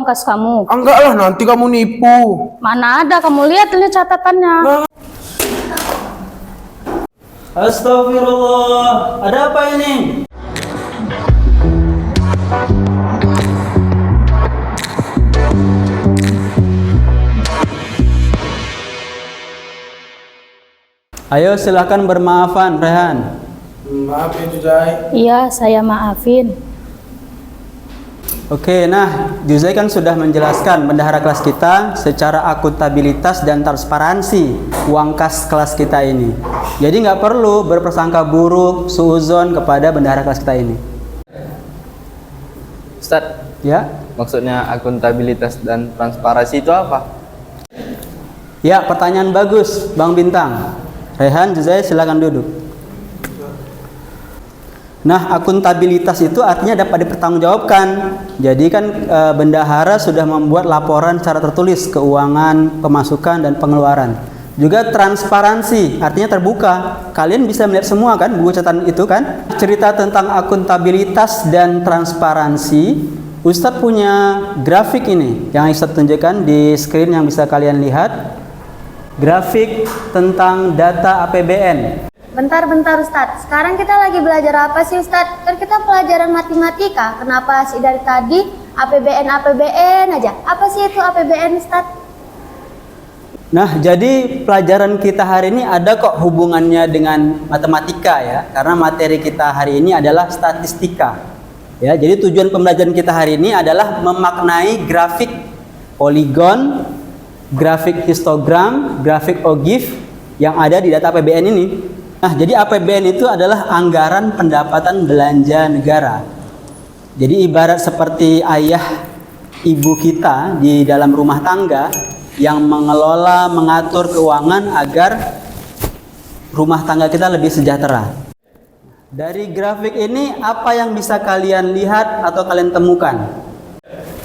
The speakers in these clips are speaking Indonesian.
kas kamu? Enggak lah, nanti kamu nipu. Mana ada, kamu lihat ini catatannya. Astagfirullah, ada apa ini? Ayo silakan bermaafan, Rehan. Maaf ya Juzai. Iya, saya maafin. Oke, nah Juzai kan sudah menjelaskan bendahara kelas kita secara akuntabilitas dan transparansi uang kas kelas kita ini. Jadi nggak perlu berprasangka buruk, suuzon kepada bendahara kelas kita ini. Ustadz, Ya, maksudnya akuntabilitas dan transparansi itu apa? ya pertanyaan bagus, Bang Bintang. Rehan, Juzai silakan duduk. Nah, akuntabilitas itu artinya dapat dipertanggungjawabkan. Jadi kan bendahara sudah membuat laporan secara tertulis keuangan, pemasukan dan pengeluaran. Juga transparansi, artinya terbuka. Kalian bisa melihat semua kan buku catatan itu kan? Cerita tentang akuntabilitas dan transparansi, Ustadz punya grafik ini yang Ustadz tunjukkan di screen yang bisa kalian lihat. Grafik tentang data APBN. Bentar Ustadz, sekarang kita lagi belajar apa sih Ustadz? Kan kita pelajaran matematika, kenapa sih dari tadi APBN aja? Apa sih itu APBN Ustadz? Nah, jadi pelajaran kita hari ini ada kok hubungannya dengan matematika ya, karena materi kita hari ini adalah statistika. Ya, jadi tujuan pembelajaran kita hari ini adalah memaknai grafik poligon, grafik histogram, grafik OGIF yang ada di data APBN ini. Nah, jadi APBN itu adalah anggaran pendapatan belanja negara. Jadi ibarat seperti ayah ibu kita di dalam rumah tangga yang mengelola, mengatur keuangan agar rumah tangga kita lebih sejahtera. Dari grafik ini apa yang bisa kalian lihat atau kalian temukan?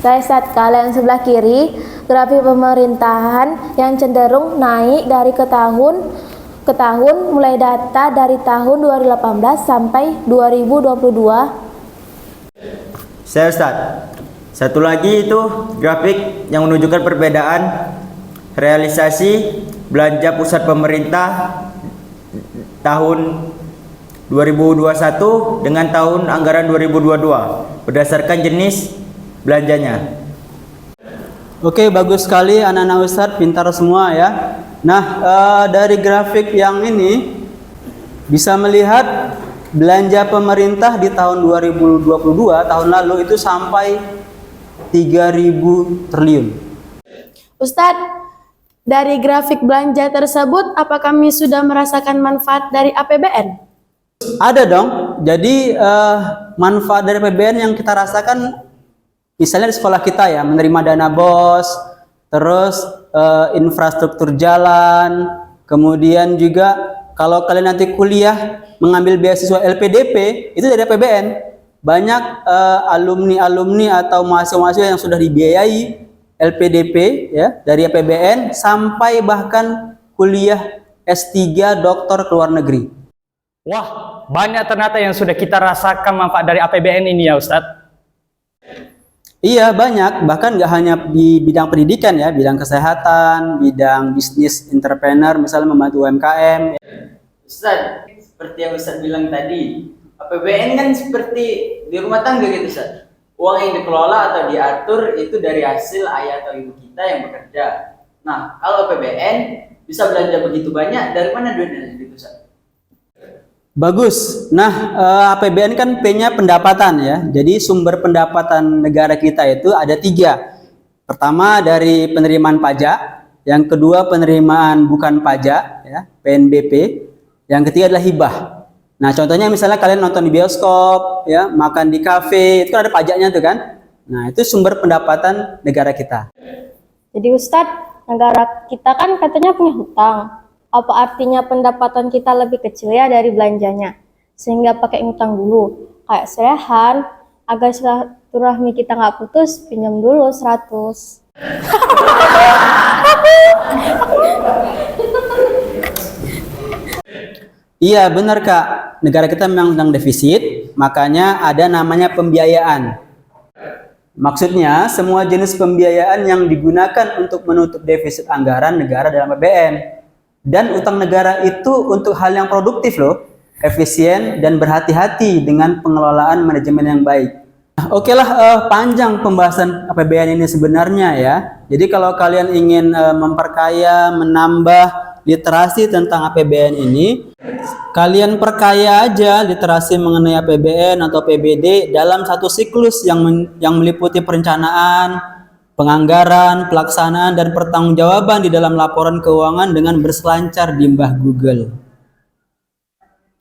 Saat kalian sebelah kiri, grafik pemerintahan yang cenderung naik dari ke tahun mulai data dari tahun 2018 sampai 2022. Saya Ustaz. Satu lagi itu grafik yang menunjukkan perbedaan realisasi belanja pusat pemerintah tahun 2021 dengan tahun anggaran 2022 berdasarkan jenis belanjanya. Oke, bagus sekali anak-anak Ustadz, pintar semua ya. Nah, dari grafik yang ini bisa melihat belanja pemerintah di tahun 2022 tahun lalu itu sampai 3.000 triliun. Ustadz, dari grafik belanja tersebut, apa kami sudah merasakan manfaat dari APBN? Ada dong. Jadi manfaat dari APBN yang kita rasakan misalnya di sekolah kita ya, menerima dana BOS, terus infrastruktur jalan, kemudian juga kalau kalian nanti kuliah mengambil beasiswa LPDP, itu dari APBN. Banyak alumni-alumni atau mahasiswa-mahasiswa yang sudah dibiayai LPDP ya dari APBN sampai bahkan kuliah S3 doktor ke luar negeri. Wah, banyak ternyata yang sudah kita rasakan manfaat dari APBN ini ya Ustadz. Iya banyak, bahkan nggak hanya di bidang pendidikan ya, bidang kesehatan, bidang bisnis entrepreneur, misalnya membantu UMKM. Ustaz, seperti yang Ustaz bilang tadi, APBN kan seperti di rumah tangga gitu Ustaz. Uang yang dikelola atau diatur itu dari hasil ayah atau ibu kita yang bekerja. Nah, kalau APBN bisa belanja begitu banyak, dari mana duitnya gitu Ustaz? Bagus. Nah, APBN kan P-nya pendapatan ya. Jadi sumber pendapatan negara kita itu ada 3. Pertama dari penerimaan pajak, yang kedua penerimaan bukan pajak ya, PNBP, yang ketiga adalah hibah. Nah, contohnya misalnya kalian nonton di bioskop ya, makan di kafe, itu kan ada pajaknya tuh kan. Nah, itu sumber pendapatan negara kita. Jadi Ustadz, negara kita kan katanya punya hutang. Apa artinya pendapatan kita lebih kecil ya dari belanjanya? Sehingga pakai ngutang dulu. Kayak Rehan, agar silaturahmi kita nggak putus, pinjam dulu 100. Iya benar Kak, negara kita memang sedang defisit, makanya ada namanya pembiayaan. Maksudnya, semua jenis pembiayaan yang digunakan untuk menutup defisit anggaran negara dalam APBN. Dan utang negara itu untuk hal yang produktif loh, efisien dan berhati-hati dengan pengelolaan manajemen yang baik. Oke lah, panjang pembahasan APBN ini sebenarnya ya. Jadi kalau kalian ingin memperkaya, menambah literasi tentang APBN ini, kalian perkaya aja literasi mengenai APBN atau PBD dalam satu siklus yang meliputi perencanaan, penganggaran, pelaksanaan, dan pertanggungjawaban di dalam laporan keuangan dengan berselancar di mbah Google.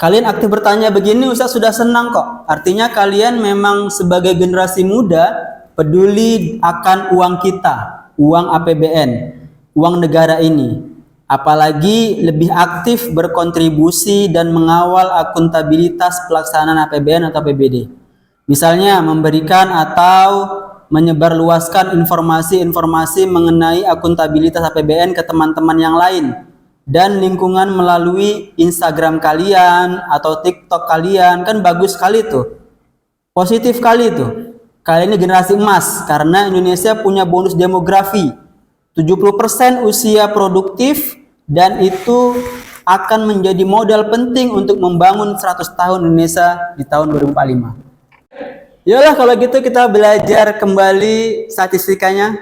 Kalian aktif bertanya begini, Ustaz sudah senang kok. Artinya kalian memang sebagai generasi muda peduli akan uang kita, uang APBN, uang negara ini. Apalagi lebih aktif berkontribusi dan mengawal akuntabilitas pelaksanaan APBN atau PBD. Misalnya memberikan atau menyebarluaskan informasi-informasi mengenai akuntabilitas APBN ke teman-teman yang lain dan lingkungan melalui Instagram kalian atau TikTok kalian, kan bagus sekali tuh. Positif kali tuh. Kalian ini generasi emas karena Indonesia punya bonus demografi. 70% usia produktif dan itu akan menjadi modal penting untuk membangun 100 tahun Indonesia di tahun 2045. Yalah kalau gitu kita belajar kembali statistikanya.